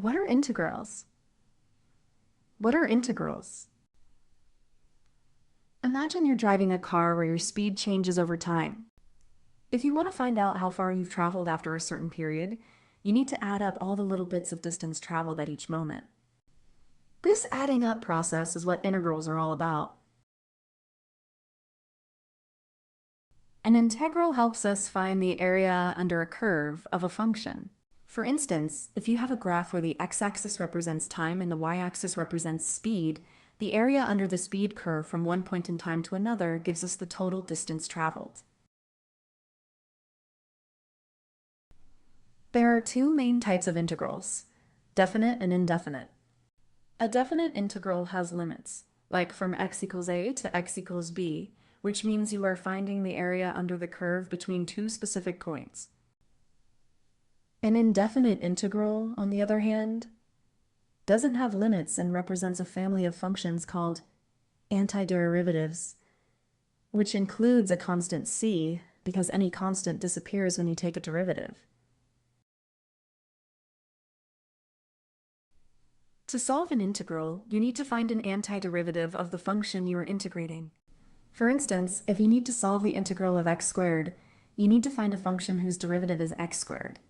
What are integrals? What are integrals? Imagine you're driving a car where your speed changes over time. If you want to find out how far you've traveled after a certain period, you need to add up all the little bits of distance traveled at each moment. This adding up process is what integrals are all about. An integral helps us find the area under a curve of a function. For instance, if you have a graph where the x-axis represents time and the y-axis represents speed, the area under the speed curve from one point in time to another gives us the total distance traveled. There are two main types of integrals, definite and indefinite. A definite integral has limits, like from x equals a to x equals b, which means you are finding the area under the curve between two specific points. An indefinite integral, on the other hand, doesn't have limits and represents a family of functions called antiderivatives, which includes a constant c, because any constant disappears when you take a derivative. To solve an integral, you need to find an antiderivative of the function you are integrating. For instance, if you need to solve the integral of x squared, you need to find a function whose derivative is x squared.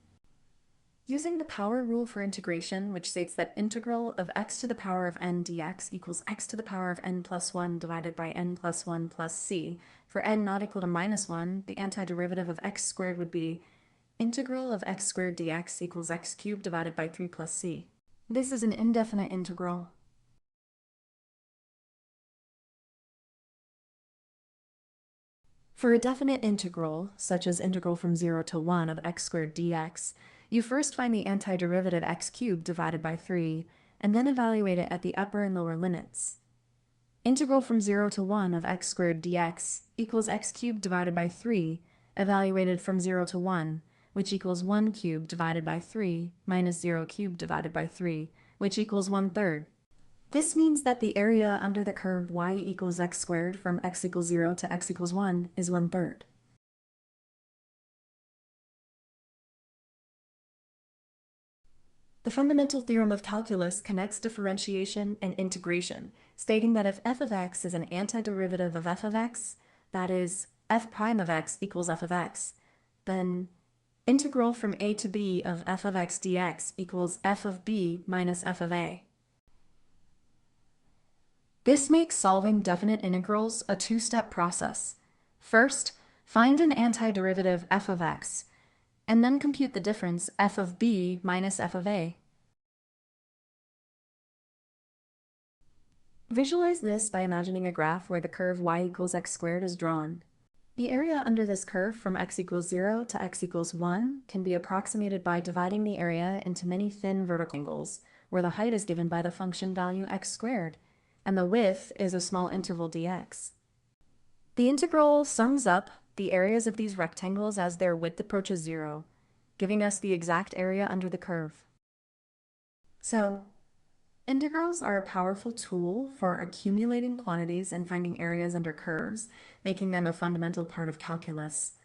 Using the power rule for integration, which states that integral of x to the power of n dx equals x to the power of n plus 1 divided by n plus 1 plus c, for n not equal to minus 1, the antiderivative of x squared would be integral of x squared dx equals x cubed divided by 3 plus c. This is an indefinite integral. For a definite integral, such as integral from 0 to 1 of x squared dx, you first find the antiderivative x cubed divided by 3, and then evaluate it at the upper and lower limits. Integral from 0 to 1 of x squared dx equals x cubed divided by 3, evaluated from 0 to 1, which equals 1 cubed divided by 3 minus 0 cubed divided by 3, which equals 1/3. This means that the area under the curve y equals x squared from x equals 0 to x equals 1 is 1/3. The fundamental theorem of calculus connects differentiation and integration, stating that if f of x is an antiderivative of f of x, that is, f prime of x equals f of x, then integral from a to b of f of x dx equals f of b minus f of a. This makes solving definite integrals a two-step process. First, find an antiderivative f of x, and then compute the difference f of b minus f of a. Visualize this by imagining a graph where the curve y equals x squared is drawn. The area under this curve from x equals 0 to x equals 1 can be approximated by dividing the area into many thin vertical angles, where the height is given by the function value x squared, and the width is a small interval dx. The integral sums up the areas of these rectangles as their width approaches 0, giving us the exact area under the curve. So, integrals are a powerful tool for accumulating quantities and finding areas under curves, making them a fundamental part of calculus.